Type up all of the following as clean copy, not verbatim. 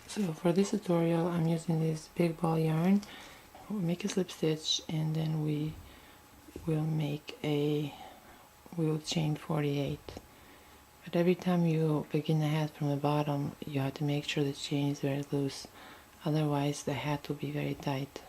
So for this tutorial I'm using this big ball yarn. We'll make a slip stitch and then we will chain 48. But every time you begin the hat from the bottom, you have to make sure the chain is very loose, otherwise the hat will be very tight.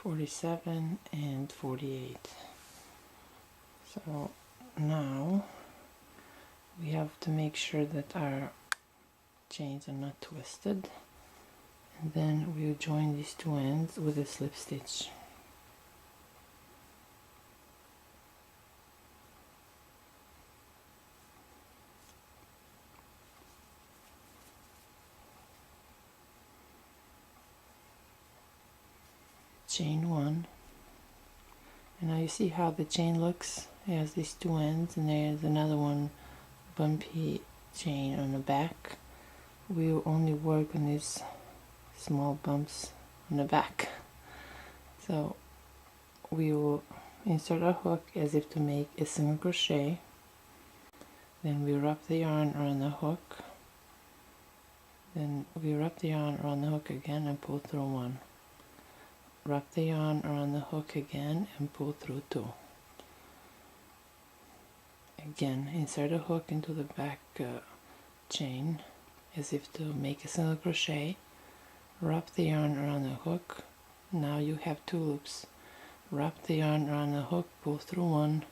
.47 and 48. So now we have to make sure that our chains are not twisted, and then we'll join these two ends with a slip stitch. Chain one, and now you see how the chain looks. It has these two ends, and there's another one bumpy chain on the back. We will only work on these small bumps on the back. So we will insert our hook as if to make a single crochet, then we wrap the yarn around the hook, then we wrap the yarn around the hook again and pull through one, wrap the yarn around the hook again and pull through two. Again, insert a hook into the back chain as if to make a single crochet, wrap the yarn around the hook. Now you have two loops. Wrap the yarn around the hook, pull through one,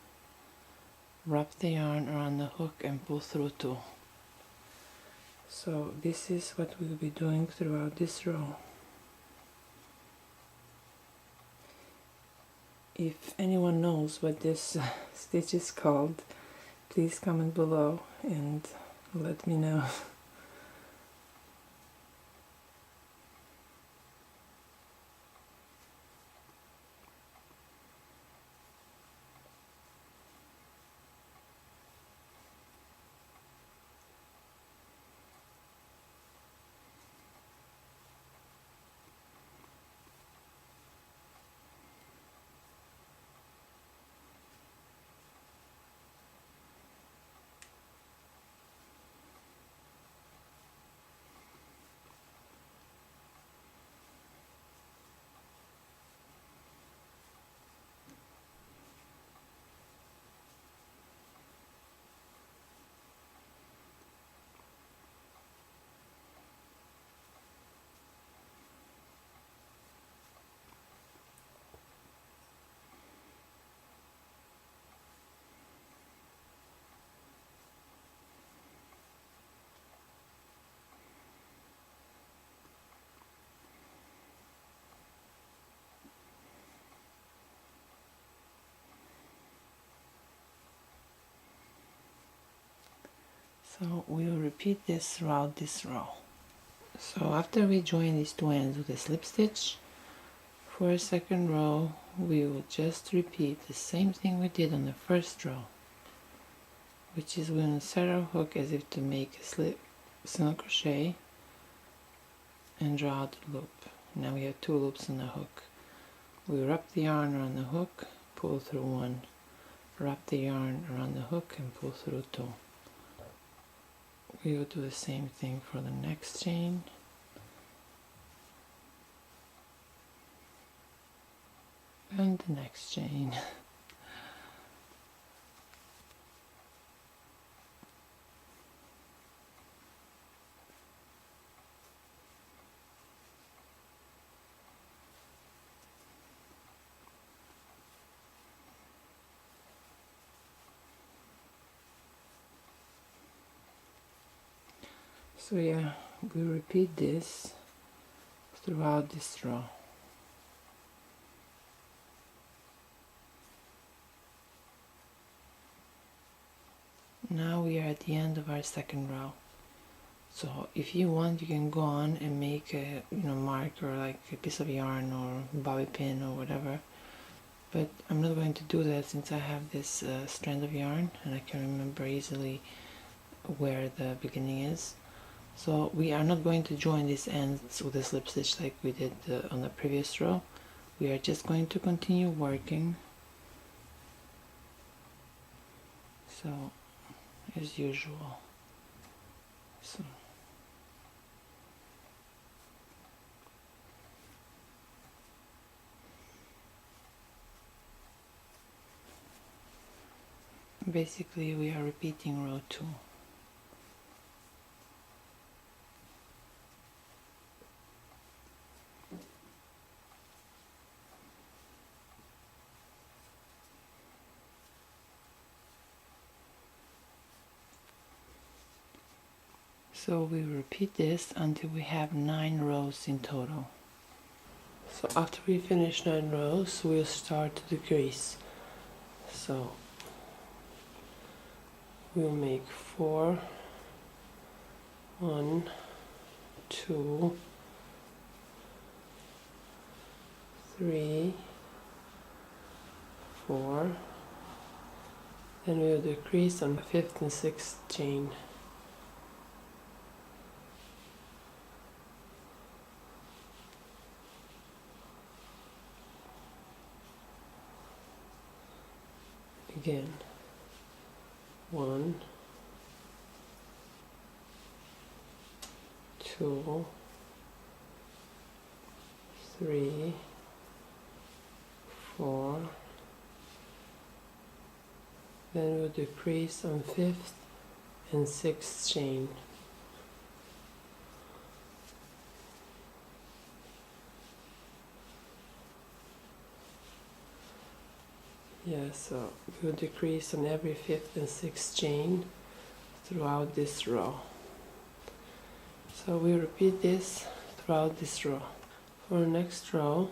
wrap the yarn around the hook and pull through two. So this is what we'll be doing throughout this row. If anyone knows what this stitch is called, please comment below and let me know. So we'll repeat this throughout this row. So after we join these two ends with a slip stitch, for a second row we will just repeat the same thing we did on the first row, which is we'll insert our hook as if to make a single crochet and draw out the loop. Now we have two loops on the hook. We wrap the yarn around the hook, pull through one, wrap the yarn around the hook and pull through two. We will do the same thing for the next chain. And the next chain. So yeah, we repeat this throughout this row. Now we are at the end of our second row. So if you want, you can go on and make a mark, or like a piece of yarn or bobby pin or whatever. But I'm not going to do that since I have this strand of yarn and I can remember easily where the beginning is. So we are not going to join these ends with a slip stitch like we did on the previous row. We are just going to continue working. So as usual. So basically we are repeating row 2. So we repeat this until we have 9 rows in total. So after we finish 9 rows, we'll start to decrease. So we'll make 4, 1, 2, 3, 4, then we'll decrease on the 5th and 6th chain. Again, 1, 2, 3, 4, then we'll decrease on 5th and 6th chain. Yeah, so we'll decrease on every 5th and 6th chain throughout this row. So we repeat this throughout this row. For the next row,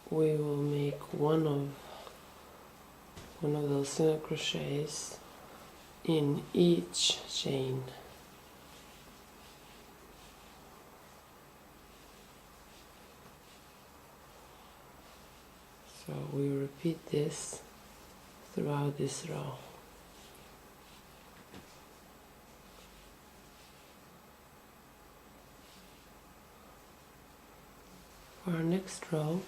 we will make one of those single crochets in each chain. So we repeat this throughout this row. For our next row,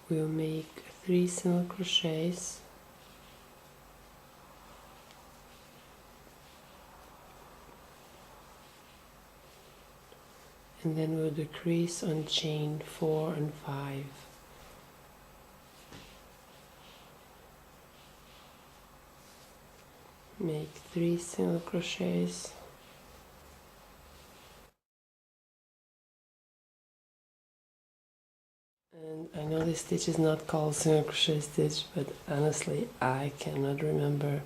we'll make 3 single crochets and then we'll decrease on chain 4 and 5. Make 3 single crochets and I know this stitch is not called single crochet stitch, but honestly I cannot remember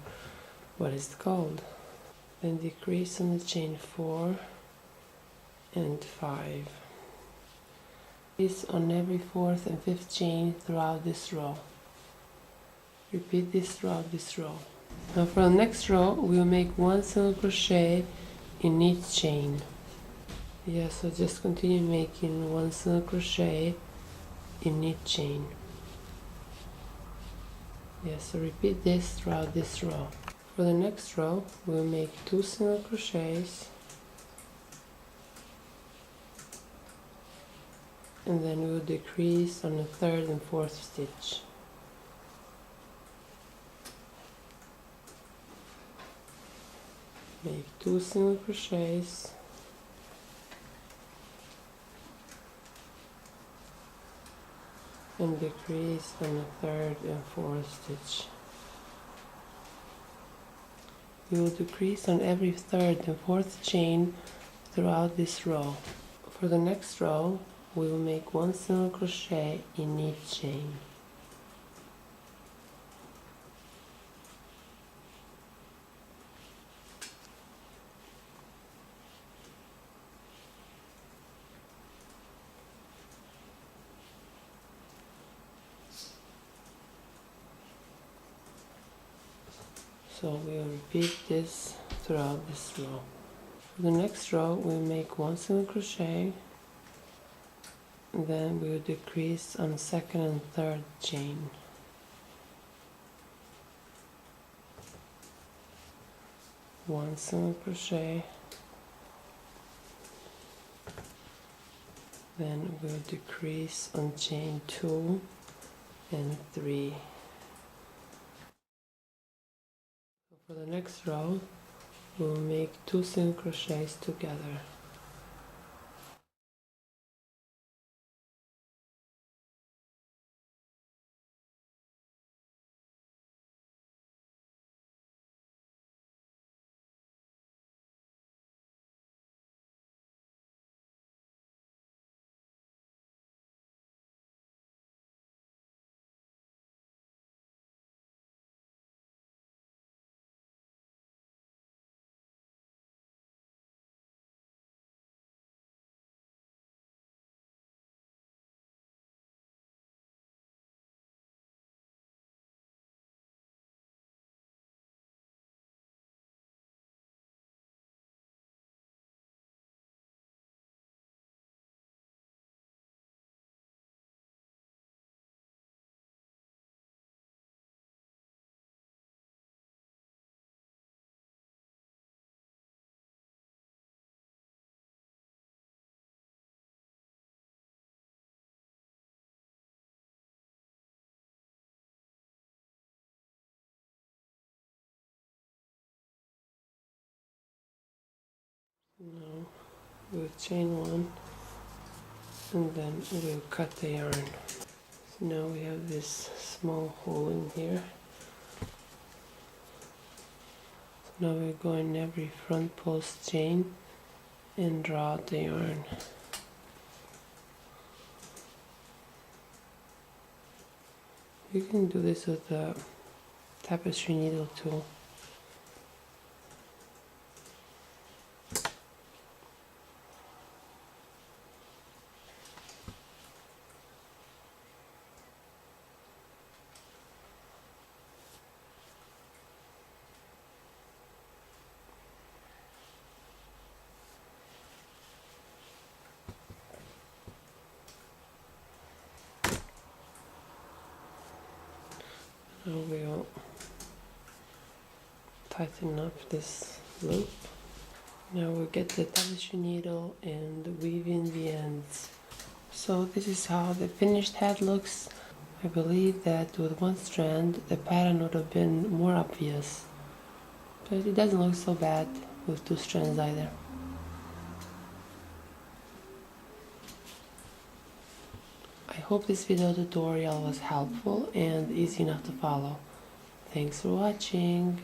what it's called. Then decrease on the chain 4 and 5. Decrease on every 4th and 5th chain throughout this row. Repeat this throughout this row. Now for the next row, we'll make 1 single crochet in each chain. Yeah, so just continue making 1 single crochet in each chain. Yeah, so repeat this throughout this row. For the next row, we'll make 2 single crochets and then we'll decrease on the 3rd and 4th stitch. Make 2 single crochets and decrease on the 3rd and 4th stitch. You will decrease on every 3rd and 4th chain throughout this row. For the next row, we will make 1 single crochet in each chain. So we'll repeat this throughout this row. For the next row, we'll make 1 single crochet, and then we'll decrease on the second and third chain. One single crochet, then we'll decrease on chain 2 and 3. So for the next row, we'll make 2 single crochets together. Now we'll chain 1 and then we'll cut the yarn. So now we have this small hole in here. So now we're going every front post chain and draw out the yarn. You can do this with a tapestry needle too. Now we'll tighten up this loop. Now we'll get the tapestry needle and weave in the ends. So this is how the finished head looks. I believe that with one strand the pattern would have been more obvious, but it doesn't look so bad with 2 strands either. I hope this video tutorial was helpful and easy enough to follow. Thanks for watching.